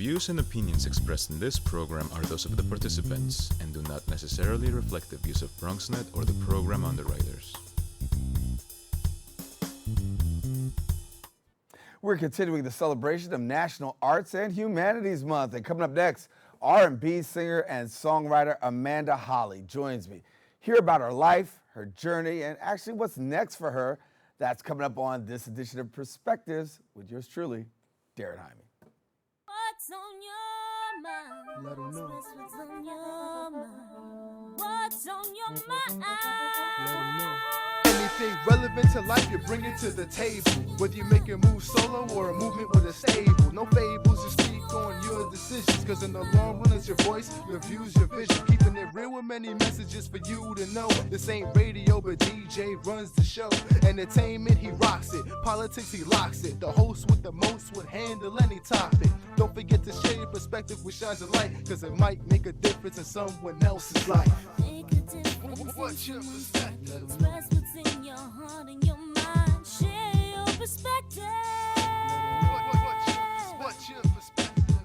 views and opinions expressed in this program are those of the participants and do not necessarily reflect the views of BronxNet or the program underwriters. We're continuing the celebration of National Arts and Humanities Month. And coming up next, R&B singer and songwriter Amanda Holley joins me. Hear about her life, her journey, and actually what's next for her. That's coming up on this edition of Perspectives with yours truly, Daren Jaime. What's on your mind? Let 'em know. Express what's on your mind. What's on your mind? Let 'em know. Anything relevant to life, you bring it to the table. Whether you make a move solo or a movement with a stable. No fables, you speak on your decisions. Cause in the long run, it's your voice, your views, your vision. Keeping it real with many messages for you to know. This ain't radio, but DJ runs the show. Entertainment, he rocks it. Politics, he locks it. The host with the most would handle any topic. Don't forget to share your perspective with shines of light. Cause it might make a difference in someone else's life. Make a difference What's in your someone's perspective? life. Express what's in your heart and your mind. Share your perspective. What's your perspective?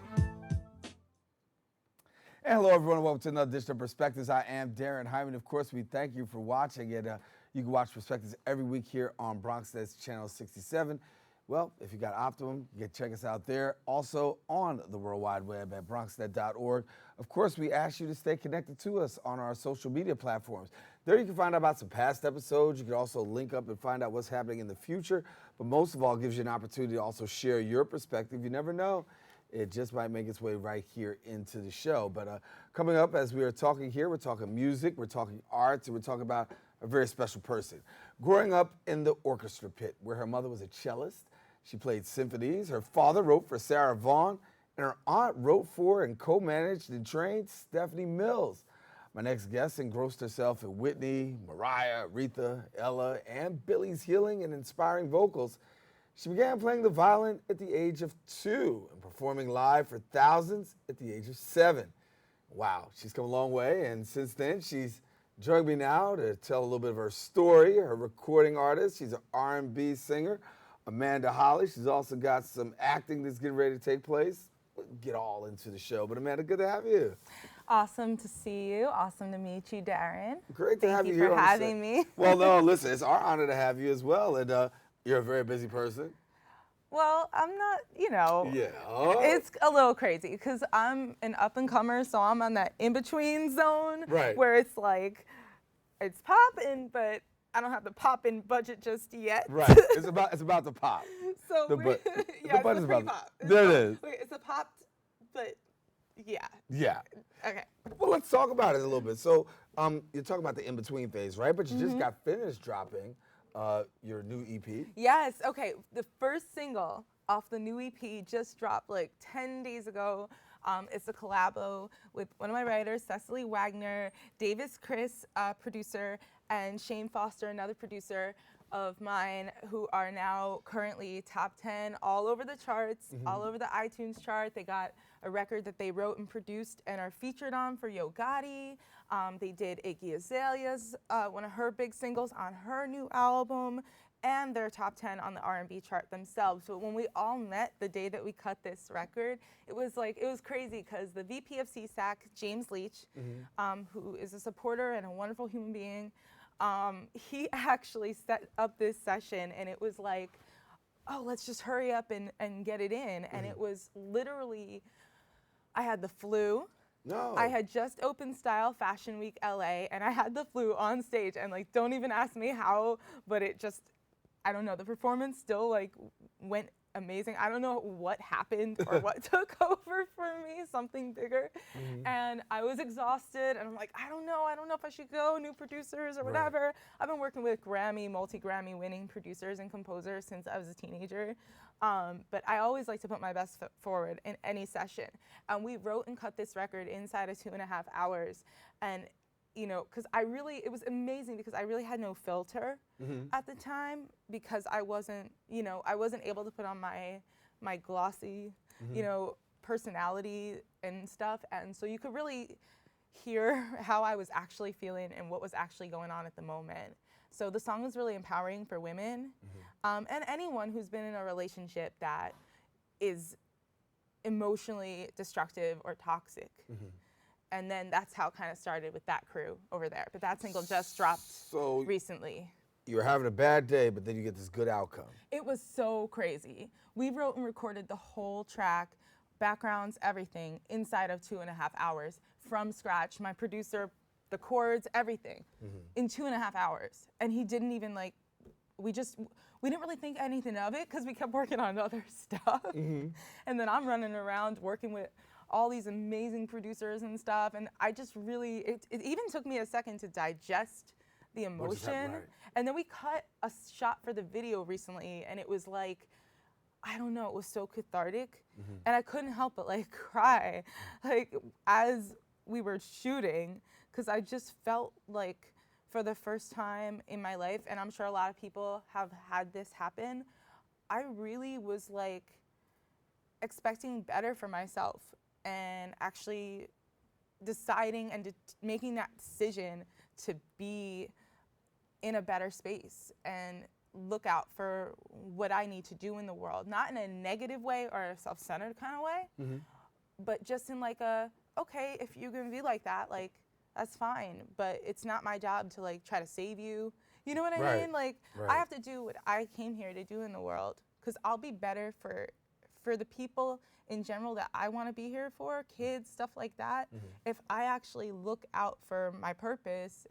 And hello, everyone. Welcome to another edition of Perspectives. I am Daren Jaime. And of course, we thank you for watching it. You can watch Perspectives every week here on BronxNet's Channel 67. Well, if you got Optimum, you can check us out there. Also on the World Wide Web at bronxnet.org. Of course, we ask you to stay connected to us on our social media platforms. There you can find out about some past episodes. You can also link up and find out what's happening in the future. But most of all, it gives you an opportunity to also share your perspective. You never know. It just might make its way right here into the show. But coming up, as we are talking here, we're talking music, we're talking arts, and we're talking about a very special person. Growing up in the orchestra pit, where her mother was a cellist, she played symphonies. Her father wrote for Sarah Vaughan, and her aunt wrote for and co-managed and trained Stephanie Mills. My next guest engrossed herself in Whitney, Mariah, Aretha, Ella, and Billie's healing and inspiring vocals. She began playing the violin at the age of 2 and performing live for thousands at the age of 7. Wow, she's come a long way, and since then she's joined me now to tell a little bit of her story. Her recording artist, she's an R&B singer, Amanda Holley. She's also got some acting that's getting ready to take place. We'll get all into the show, but Amanda, good to have you. Awesome to see you. Awesome to meet you, Daren. Great to have you here. Thank you for having me. Well, no, listen, it's our honor to have you as well, and you're a very busy person. Well, I'm not, Yeah. it's a little crazy because I'm an up-and-comer, so I'm on that in-between zone Right. where it's like, it's popping, but I don't have the pop-in budget just yet. Right. It's about to pop. So The yeah, budget's it's a about pre-pop. there it is. Wait, it's a popped, but yeah. Yeah. Okay. Well, let's talk about it a little bit. So, you're talking about the in-between phase, right? But you Mm-hmm. just got finished dropping your new EP. Yes, okay. The first single off the new EP just dropped like 10 days ago. It's a collabo with one of my writers, Cecily Wagner, Davis Chris, producer, and Shane Foster, another producer of mine, who are now currently top 10 all over the charts, all over the iTunes chart. They got a record that they wrote and produced and are featured on for Yo Gotti. They did Iggy Azalea's, one of her big singles on her new album, and they're top 10 on the R&B chart themselves. So when we all met the day that we cut this record, it was crazy because the VP of CSAC, James Leach, who is a supporter and a wonderful human being, he actually set up this session, and it was like, oh, let's just hurry up and get it in. And it was literally, I had the flu. No. I had just opened Style Fashion Week LA, and I had the flu on stage, and like, don't even ask me how, but it just, I don't know, the performance still like went amazing. I don't know what happened or what took over for me, something bigger. And I was exhausted, and I'm like, I don't know if I should go, new producers or whatever. I've been working with multi-Grammy winning producers and composers since I was a teenager. But I always like to put my best foot forward in any session. And we wrote and cut this record inside of 2.5 hours. And because it was amazing because I really had no filter at the time because I wasn't able to put on my glossy, personality and stuff. And so you could really hear how I was actually feeling and what was actually going on at the moment. So the song was really empowering for women and anyone who's been in a relationship that is emotionally destructive or toxic. And then that's how it kind of started with that crew over there. But that single just dropped So recently. you're having a bad day, but then you get this good outcome. It was so crazy. We wrote and recorded the whole track, backgrounds, everything, inside of 2.5 hours from scratch. My producer, the chords, everything, in 2.5 hours. And he didn't even like, we didn't really think anything of it because we kept working on other stuff. And then I'm running around working with all these amazing producers and stuff. And I just really, it even took me a second to digest the emotion. right. And then we cut a shot for the video recently, and it was like, I don't know, it was so cathartic. And I couldn't help but like cry, like as we were shooting, because I just felt like for the first time in my life, and I'm sure a lot of people have had this happen, I really was like expecting better for myself and actually deciding and making that decision to be in a better space and look out for what I need to do in the world, not in a negative way or a self-centered kind of way, but just in like a, okay, if you're gonna be like that, like, that's fine, but it's not my job to like try to save you. You know what I Right, mean? Like, right. I have to do what I came here to do in the world, because I'll be better for the people in general that I want to be here for, kids, stuff like that, if I actually look out for my purpose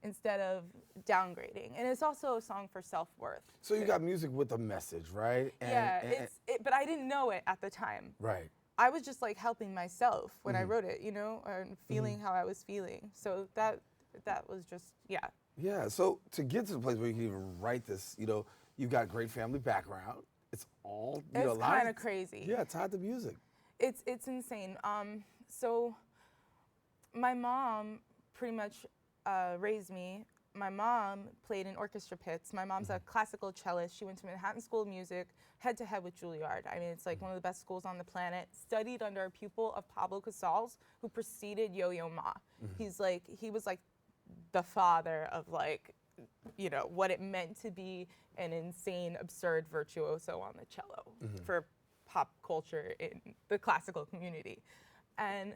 instead of downgrading. And it's also a song for self-worth. So you got music with a message, right? But I didn't know it at the time. Right. I was just like helping myself when I wrote it, you know, and feeling how I was feeling. So that was just, yeah. Yeah, so to get to the place where you can even write this, you know, you've got great family background. It's all, you know, a It's lot kind of crazy. Yeah, tied to music. It's insane. So my mom pretty much raised me. My mom played in orchestra pits. My mom's a classical cellist. She went to Manhattan School of Music, head to head with Juilliard. I mean, it's like one of the best schools on the planet. Studied under a pupil of Pablo Casals, who preceded Yo-Yo Ma. He was like the father of like, you know, what it meant to be an insane, absurd virtuoso on the cello for pop culture in the classical community. And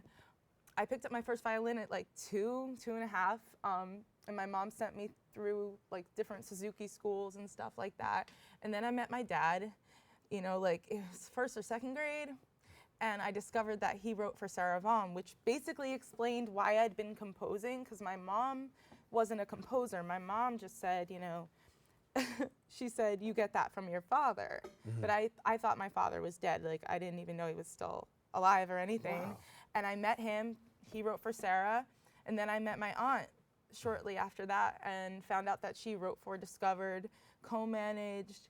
I picked up my first violin at like 2.5, and my mom sent me through like different Suzuki schools and stuff like that. And then I met my dad, you know, like it was first or second grade, and I discovered that he wrote for Sarah Vaughan, which basically explained why I'd been composing, because my mom wasn't a composer. My mom just said, you know, she said, you get that from your father. But I thought my father was dead. Like, I didn't even know he was still alive or anything. Wow. And I met him. He wrote for Sarah. And then I met my aunt shortly after that and found out that she wrote for Discovered, co-managed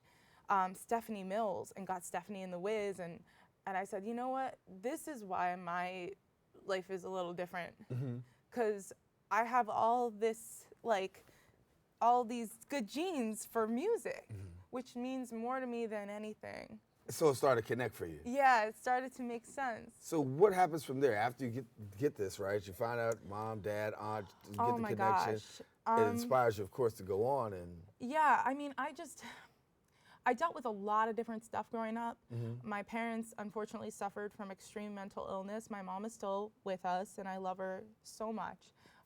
Stephanie Mills, and got Stephanie in the Wiz. And I said, you know what? This is why my life is a little different. Because I have all this, like, all these good genes for music, which means more to me than anything. So it started to connect for you. Yeah, it started to make sense. So what happens from there after you get this, right? You find out mom, dad, aunt, you get Oh the my connection. gosh. It inspires you, of course, to go on and. Yeah, I mean, I dealt with a lot of different stuff growing up. My parents unfortunately suffered from extreme mental illness. My mom is still with us, and I love her so much.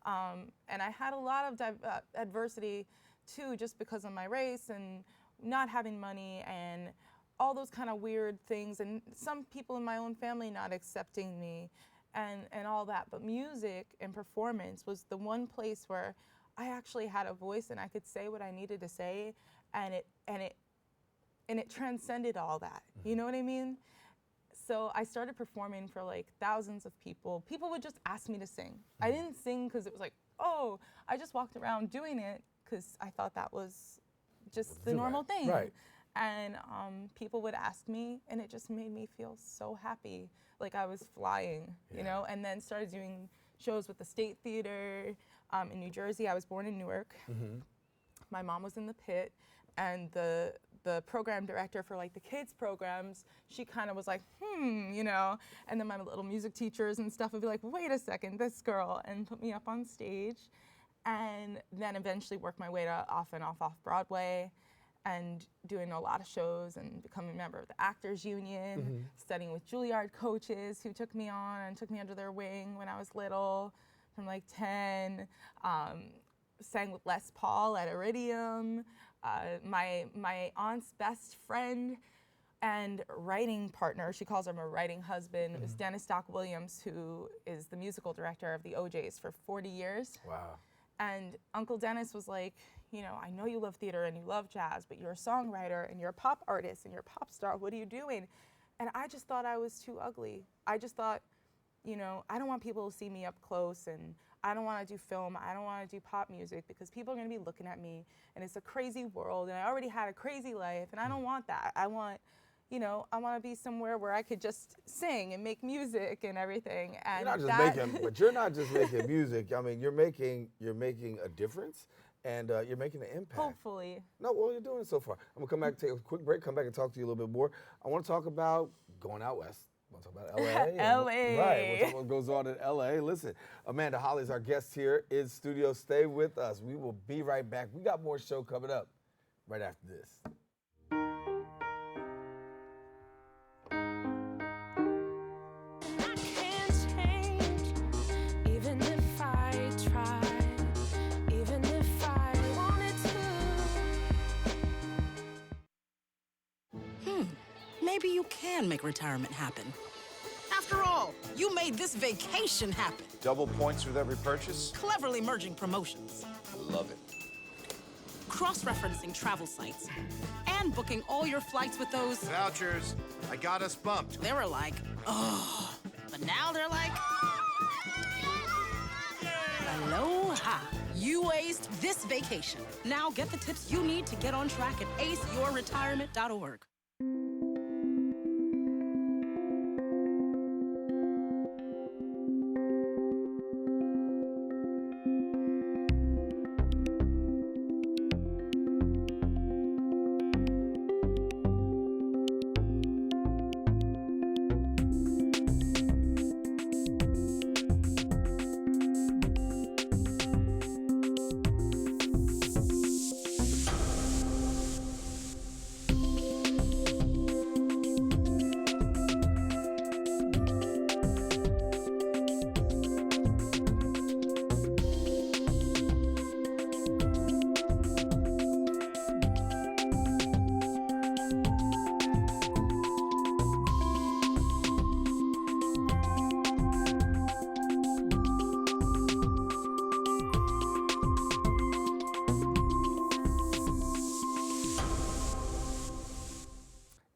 And I had a lot of adversity too, just because of my race and not having money and all those kind of weird things, and some people in my own family not accepting me and all that. But music and performance was the one place where I actually had a voice and I could say what I needed to say, and it transcended all that. You know what I mean? So I started performing for like thousands of people. People would just ask me to sing. I didn't sing because it was like, oh, I just walked around doing it because I thought that was just the normal thing. Right. And people would ask me, and it just made me feel so happy, like I was flying, you know? And then started doing shows with the State Theater in New Jersey. I was born in Newark. My mom was in the pit, and the program director for like the kids programs, she kind of was like, you know? And then my little music teachers and stuff would be like, wait a second, this girl, and put me up on stage. And then eventually worked my way to off Broadway. and doing a lot of shows and becoming a member of the Actors Union, studying with Juilliard coaches who took me on and took me under their wing when I was little, from like 10. Sang with Les Paul at Iridium. My aunt's best friend and writing partner, she calls him a writing husband, is Dennis Doc Williams, who is the musical director of the OJs for 40 years. Wow. And Uncle Dennis was like, you know, I know you love theater and you love jazz, but you're a songwriter and you're a pop artist and you're a pop star. What are you doing? And I just thought I was too ugly. I just thought, you know, I don't want people to see me up close, and I don't want to do film. I don't want to do pop music because people are going to be looking at me, and it's a crazy world, and I already had a crazy life, and I don't want that. I want, you know, I want to be somewhere where I could just sing and make music and everything. And You're not just making music. I mean, you're making a difference, and you're making an impact. Hopefully. No, well, you're doing it so far. I'm gonna come back, take a quick break, come back and talk to you a little bit more. I want to talk about going out west. I want to talk about LA. LA. Right. We'll talk about what goes on in LA. Listen, Amanda Holley is our guest here in studio. Stay with us. We will be right back. We got more show coming up right after this. I can't change, even if I try, even if I wanted to. Maybe you can make retirement happen. After all, you made this vacation happen. Double points with every purchase? Cleverly merging promotions, Love it. cross-referencing travel sites, and booking all your flights with those. Vouchers. I got us bumped. They were like, oh. But now they're like, aloha. You aced this vacation. Now get the tips you need to get on track at aceyourretirement.org.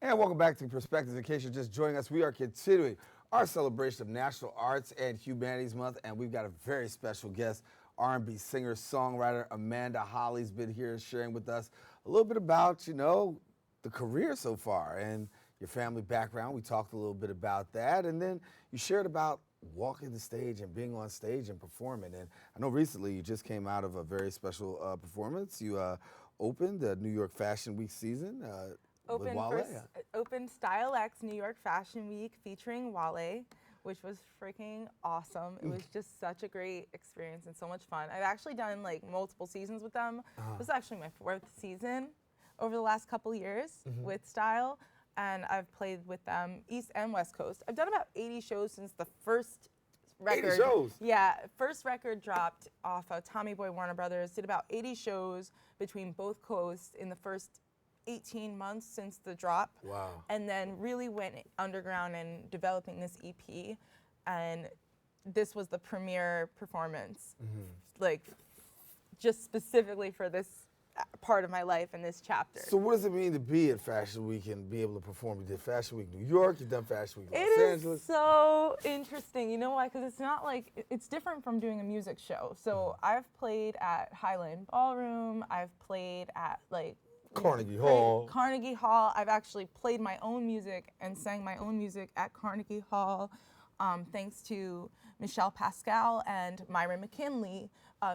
And welcome back to Perspectives. In case you're just joining us, we are continuing our celebration of National Arts and Humanities Month, and we've got a very special guest, R&B singer, songwriter Amanda Holley's been here sharing with us a little bit about, you know, the career so far and your family background. We talked a little bit about that, and then you shared about walking the stage and being on stage and performing. And I know recently you just came out of a very special performance. You opened the New York Fashion Week season. Opened Style X New York Fashion Week featuring Wale, which was freaking awesome. It was just such a great experience and so much fun. I've actually done like multiple seasons with them. This is actually my 4th season over the last couple years with Style, and I've played with them East and West Coast. I've done about 80 shows since the first record. 80 shows? Yeah, first record dropped off of Tommy Boy Warner Brothers. Did about 80 shows between both coasts in the first 18 months since the drop. Wow. And then really went underground in developing this EP, and this was the premiere performance, like just specifically for this part of my life and this chapter. So what does it mean to be at Fashion Week and be able to perform? You did Fashion Week New York, you've done Fashion Week Los Angeles. It is so interesting. You know why? Because it's not like, it's different from doing a music show. So I've played at Highland Ballroom, I've played at like Carnegie Hall. Carnegie Hall. I've actually played my own music and sang my own music at Carnegie Hall, thanks to Michelle Pascal and Myra McKinley,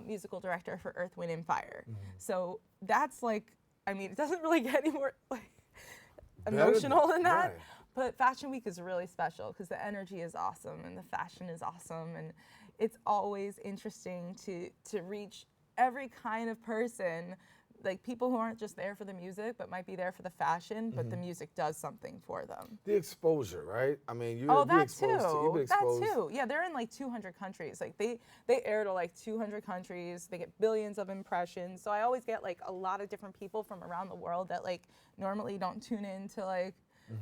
musical director for Earth, Wind, and Fire. So that's like, I mean, it doesn't really get any more like emotional than that. Right. But Fashion Week is really special because the energy is awesome and the fashion is awesome, and it's always interesting to reach every kind of person, like people who aren't just there for the music, but might be there for the fashion, but the music does something for them. The exposure, right? I mean, you've Oh, been that exposed to, you've been too. That exposed. too. Yeah, they're in like 200 countries. Like they air to like 200 countries. They get billions of impressions. So I always get like a lot of different people from around the world that like normally don't tune in to like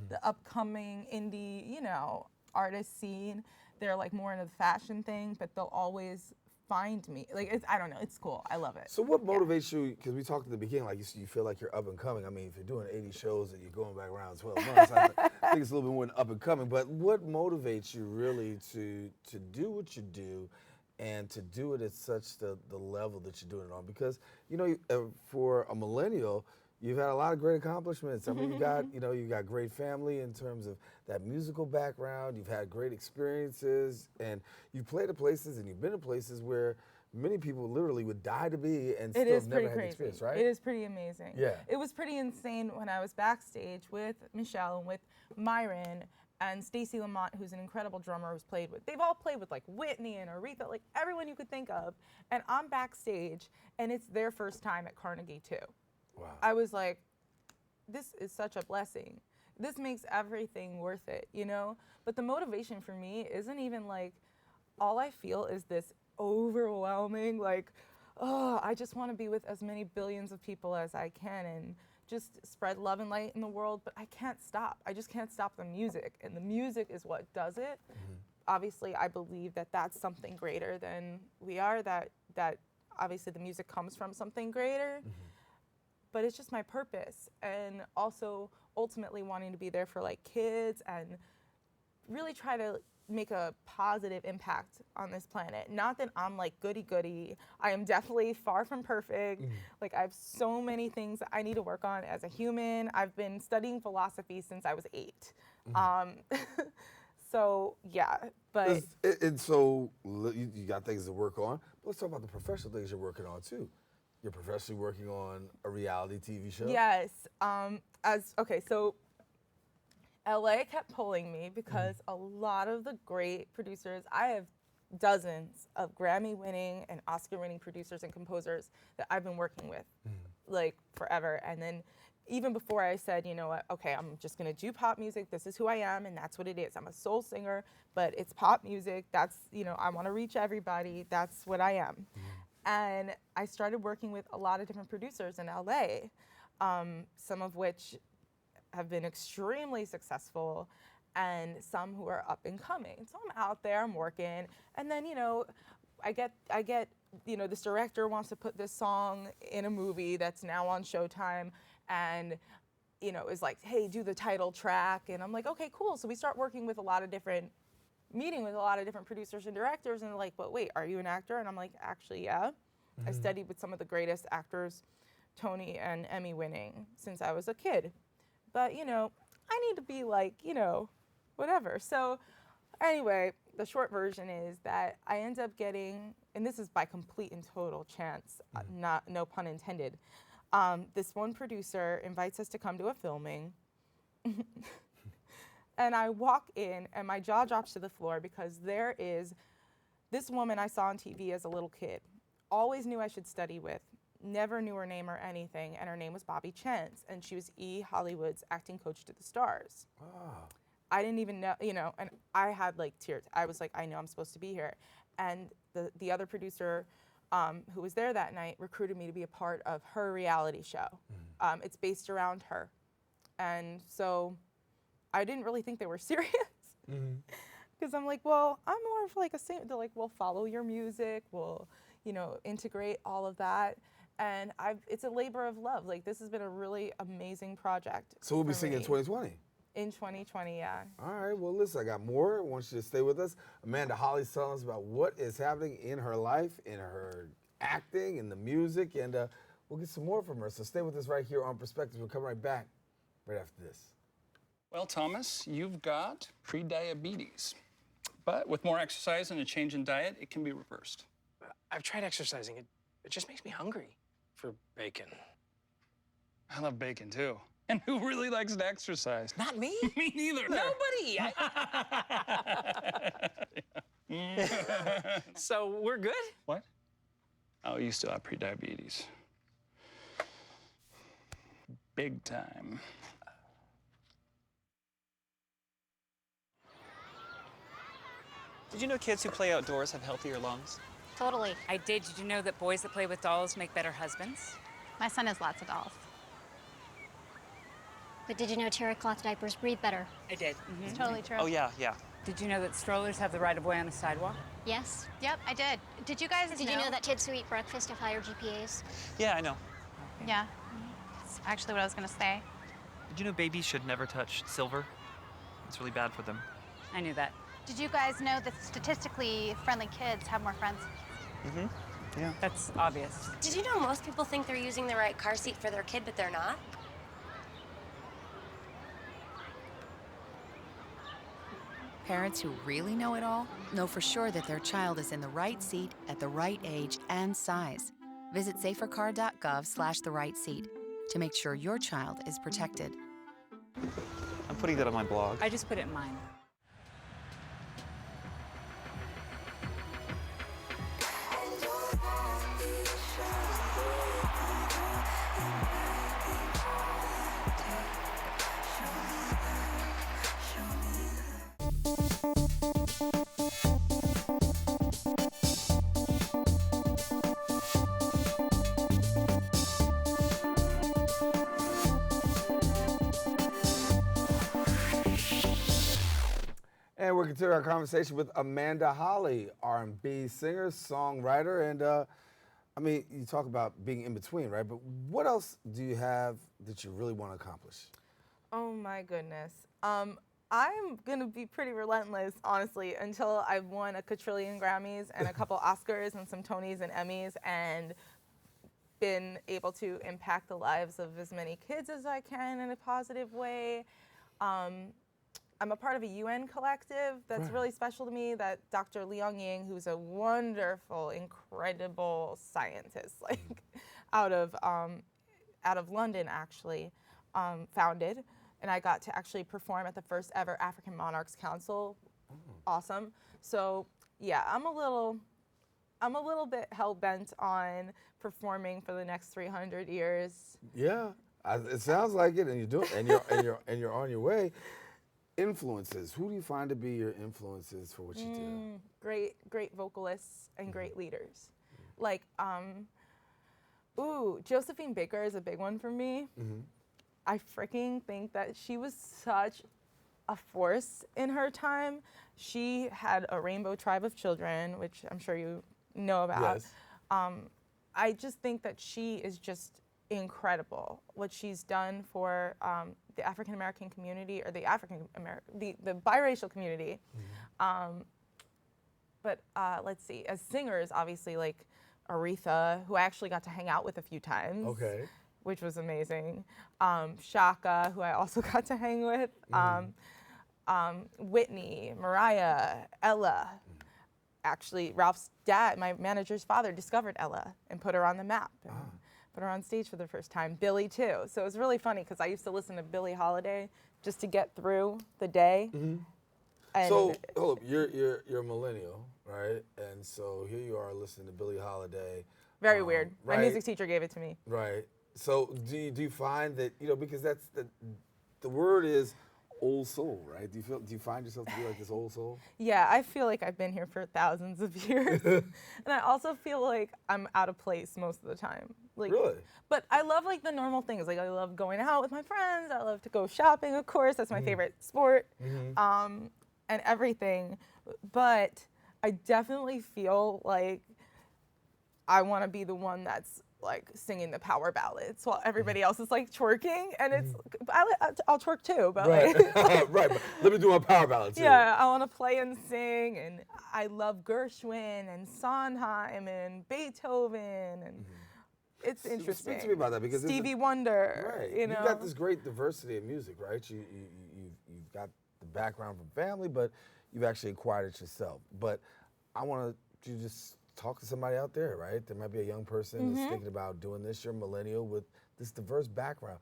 the upcoming indie, you know, artist scene. They're like more into the fashion thing, but they'll always find me. Like it's, I don't know, it's cool. I love it. So what motivates you, because we talked at the beginning, like you feel like you're up and coming. I mean, if you're doing 80 shows and you're going back around 12 months, I think it's a little bit more than up and coming. But what motivates you really to do what you do and to do it at such the level that you're doing it on? Because, you know, for a millennial, you've had a lot of great accomplishments. I mean, you got great family in terms of that musical background. You've had great experiences, and you've played at places and you've been to places where many people literally would die to be and still never had the experience, right? It is pretty amazing. Yeah. It was pretty insane when I was backstage with Michelle and with Myron and Stacy Lamont, who's an incredible drummer who's played with. They've all played with like Whitney and Aretha, like everyone you could think of. And I'm backstage, and it's their first time at Carnegie too. Wow. I was like, this is such a blessing. This makes everything worth it, you know? But the motivation for me isn't even like, all I feel is this overwhelming, like, oh, I just want to be with as many billions of people as I can and just spread love and light in the world, but I can't stop. I just can't stop the music, and the music is what does it. Obviously, I believe that that's something greater than we are, that obviously the music comes from something greater. But it's just my purpose, and also ultimately wanting to be there for like kids and really try to make a positive impact on this planet. Not that I'm like goody. I am definitely far from perfect. Like I have so many things that I need to work on as a human. I've been studying philosophy since I was 8. So yeah, but And so you got things to work on. But let's talk about the professional things you're working on too. You're professionally working on a reality TV show. yes, so LA kept pulling me because a lot of the great producers, I have dozens of Grammy-winning and Oscar-winning producers and composers that I've been working with like forever. And then even before I said, you know what, okay, I'm just gonna do pop music. This is who I am, and that's what it is. I'm a soul singer, but it's pop music. That's, you know, I wanna reach everybody. That's what I am. And I started working with a lot of different producers in LA, some of which have been extremely successful and some who are up and coming. So I'm out there, I'm working, and then, you know, I get, you know, this director wants to put this song in a movie that's now on Showtime, and, you know, is like, hey, do the title track, and I'm like, okay, cool. So we start working with meeting with a lot of different producers and directors, and they're like, but wait, are you an actor? And I'm like, actually, yeah. I studied with some of the greatest actors, Tony and Emmy winning, since I was a kid. But, you know, I need to be like, you know, whatever. So anyway, the short version is that I end up getting, and this is by complete and total chance, no pun intended, this one producer invites us to come to a filming. And I walk in and my jaw drops to the floor because there is this woman I saw on TV as a little kid. Always knew I should study with, never knew her name or anything, and her name was Bobby Chance, and she was E! Hollywood's acting coach to the stars. I didn't even know, you know, and I had like tears. I was like, I know I'm supposed to be here. And the other producer who was there that night recruited me to be a part of her reality show. It's based around her. And so I didn't really think they were serious. Because I'm like, well, I'm more of like a singer. They're like, we'll follow your music, we'll, you know, integrate all of that. And it's a labor of love. Like, this has been a really amazing project. So we'll be for singing in me. 2020. In 2020, yeah. All right, well, listen, I got more. I want you to stay with us. Amanda Holley's telling us about what is happening in her life, in her acting, in the music, and we'll get some more from her. So stay with us right here on Perspectives. We'll come right back right after this. Well, Thomas, you've got prediabetes. But with more exercise and a change in diet, it can be reversed. I've tried exercising. It just makes me hungry for bacon. I love bacon, too. And who really likes to exercise? Not me. Me neither. Nobody. So we're good? What? Oh, you still have prediabetes. big time. Did you know kids who play outdoors have healthier lungs? Totally. I did. Did you know that boys that play with dolls make better husbands? My son has lots of dolls. But did you know terry cloth diapers breathe better? I did. It's totally true. Oh, yeah, yeah. Did you know that strollers have the right of way on the sidewalk? Yes. Yep, I did. Did you guys Did you know that kids who eat breakfast have higher GPAs? Yeah, I know. Yeah. That's actually what I was going to say. Did you know babies should never touch silver? It's really bad for them. I knew that. Did you guys know that statistically friendly kids have more friends? Mm-hmm. Yeah. That's obvious. Did you know most people think they're using the right car seat for their kid, but they're not? Parents who really know it all know for sure that their child is in the right seat at the right age and size. Visit safercar.gov/the right seat to make sure your child is protected. I'm putting that on my blog. I just put it in mine. And we're continuing our conversation with Amanda Holley, R&B singer, songwriter, and I mean, you talk about being in between, right? But what else do you have that you really want to accomplish? Oh my goodness. I'm gonna be pretty relentless, honestly, until I've won a quadrillion Grammys and a couple Oscars and some Tonys and Emmys and been able to impact the lives of as many kids as I can in a positive way. I'm a part of a UN collective that's really special to me, that Dr. Liang Ying, who's a wonderful, incredible scientist, like out of London actually, founded. And I got to actually perform at the first ever African Monarchs Council. Awesome. So yeah, I'm a little bit hell-bent on performing for the next 300 years. Yeah, it sounds like it, and you're doing, and you're on your way. Influences. Who do you find to be your influences for what you do? Great vocalists and great leaders. Like, Josephine Baker is a big one for me. I freaking think that she was such a force in her time. She had a Rainbow Tribe of Children, which I'm sure you know about. Yes. I just think that she is just incredible. What she's done for the African American community, or the biracial community. But let's see, as singers, obviously, like Aretha, who I actually got to hang out with a few times. Okay. Which was amazing. Shaka, who I also got to hang with. Whitney, Mariah, Ella. Actually, Ralph's dad, my manager's father, discovered Ella and put her on the map. And put her on stage for the first time. Billie, too. So it was really funny because I used to listen to Billie Holiday just to get through the day. And so, hold up, you're a millennial, right? And so here you are listening to Billie Holiday. Very weird. Right? My music teacher gave it to me. Right. So do you find that, because that's the word is old soul, right? Do you find yourself to be like this old soul? Yeah, I feel like I've been here for thousands of years. And I also feel like I'm out of place most of the time. Like, really? But I love like the normal things. Like I love going out with my friends. I love to go shopping, of course. That's my favorite sport. And everything. But I definitely feel like I want to be the one that's like singing the power ballads while everybody else is like twerking, and it's I'll twerk too, but right, like, right. But let me do my power ballad too. Yeah, I want to play and sing, and I love Gershwin and Sondheim and Beethoven, and it's interesting. Speak to me about that, because Stevie Wonder. Right. You know, You've got this great diversity of music, right? You've got the background from family, but you've actually acquired it yourself. But I want to just talk to somebody out there, right? There might be a young person that's thinking about doing this. You're a millennial with this diverse background.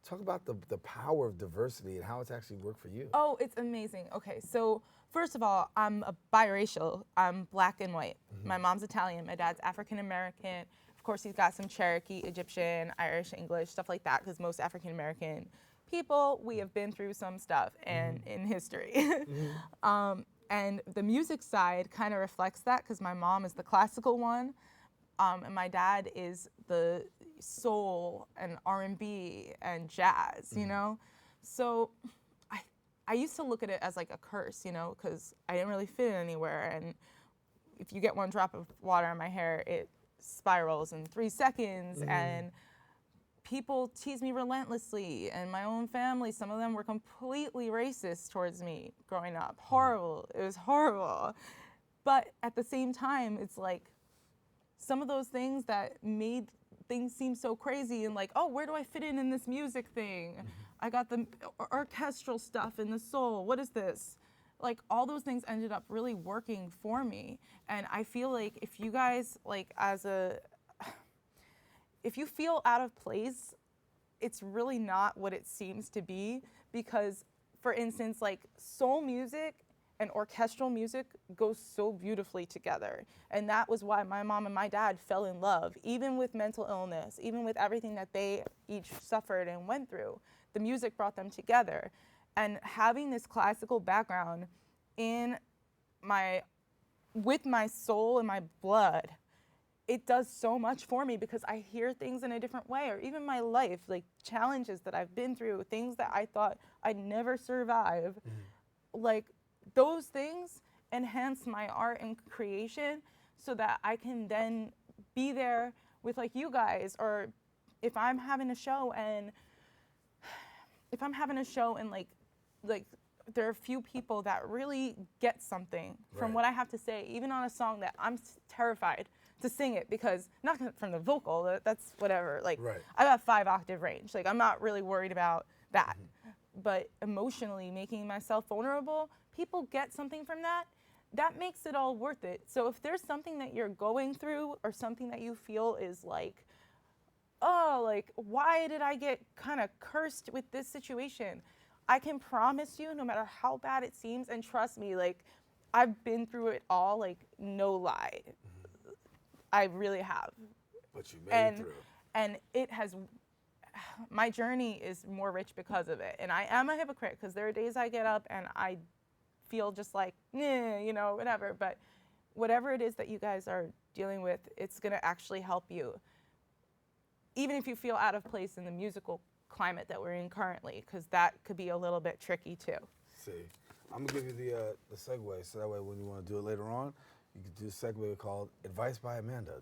Talk about the power of diversity and how it's actually worked for you. Oh, it's amazing. Okay, so first of all, I'm a biracial. I'm black and white. My mom's Italian, my dad's African American Of course, he's got some Cherokee, Egyptian, Irish, English, stuff like that, because most African American people, we have been through some stuff and in history. And the music side kind of reflects that, because my mom is the classical one, and my dad is the soul and R&B and jazz, you know? So I used to look at it as like a curse, you know, because I didn't really fit anywhere. And if you get one drop of water in my hair, it spirals in 3 seconds. And people tease me relentlessly. And my own family, some of them were completely racist towards me growing up. Horrible. It was horrible. But at the same time, it's like some of those things that made things seem so crazy and like, oh, where do I fit in this music thing? I got the orchestral stuff and the soul. What is this? Like, all those things ended up really working for me. And I feel like if you guys, like, if you feel out of place, it's really not what it seems to be. Because, for instance, like, soul music and orchestral music goes so beautifully together. And that was why my mom and my dad fell in love, even with mental illness, even with everything that they each suffered and went through. The music brought them together. And having this classical background with my soul and my blood, it does so much for me, because I hear things in a different way, or even my life, like challenges that I've been through, things that I thought I'd never survive. Like, those things enhance my art and creation so that I can then be there with like you guys, or if I'm having a show and like there are a few people that really get something from what I have to say, even on a song that I'm terrified to sing it, because not from the vocal, that's whatever. Like, I got 5-octave range. Like, I'm not really worried about that. But emotionally making myself vulnerable, people get something from that. That makes it all worth it. So if there's something that you're going through, or something that you feel is like, oh, like, why did I get kind of cursed with this situation? I can promise you, no matter how bad it seems, and trust me, like, I've been through it all, like, no lie. I really have. But you made it through. And it has, my journey is more rich because of it. And I am a hypocrite, because there are days I get up and I feel just like, you know, whatever. But whatever it is that you guys are dealing with, it's going to actually help you. Even if you feel out of place in the musical climate that we're in currently, because that could be a little bit tricky too. See, I'm gonna give you the segue, so that way when you want to do it later on, you can do a segue called Advice by Amanda.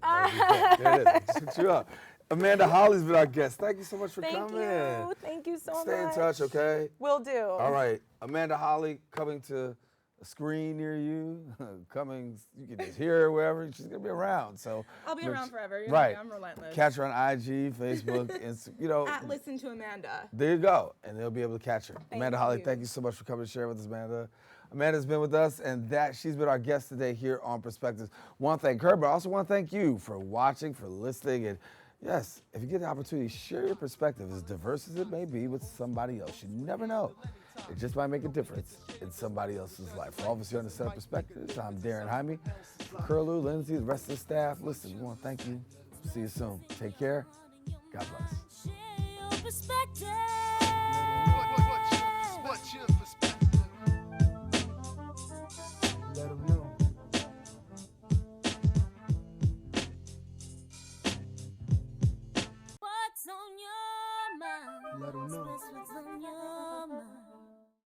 There it is. Hook you up. Amanda Holley's been our guest. Thank you so much for coming. Thank you so much. Stay in touch, okay? Will do. All right, Amanda Holley coming to a screen near you. You can just hear her wherever. She's gonna be around. So I'll be around forever. Right. I'm relentless. Catch her on IG, Facebook, Instagram. You know. At Listen to Amanda. There you go, and they'll be able to catch her. Amanda Holley, you. thank you so much for coming to share with us, Amanda. Amanda's been with us, and she's been our guest today here on Perspectives. Want to thank her, but I also want to thank you for watching, for listening, and yes, if you get the opportunity, share your perspective, as diverse as it may be, with somebody else. You never know. It just might make a difference in somebody else's life. For all of us here on the Set of Perspectives, I'm Daren Jaime. Curlew, Lindsay, the rest of the staff, listen, we want to thank you. See you soon. Take care. God bless. What's your perspective? Let them know. What's on your mind? Let them know. What's on your mind?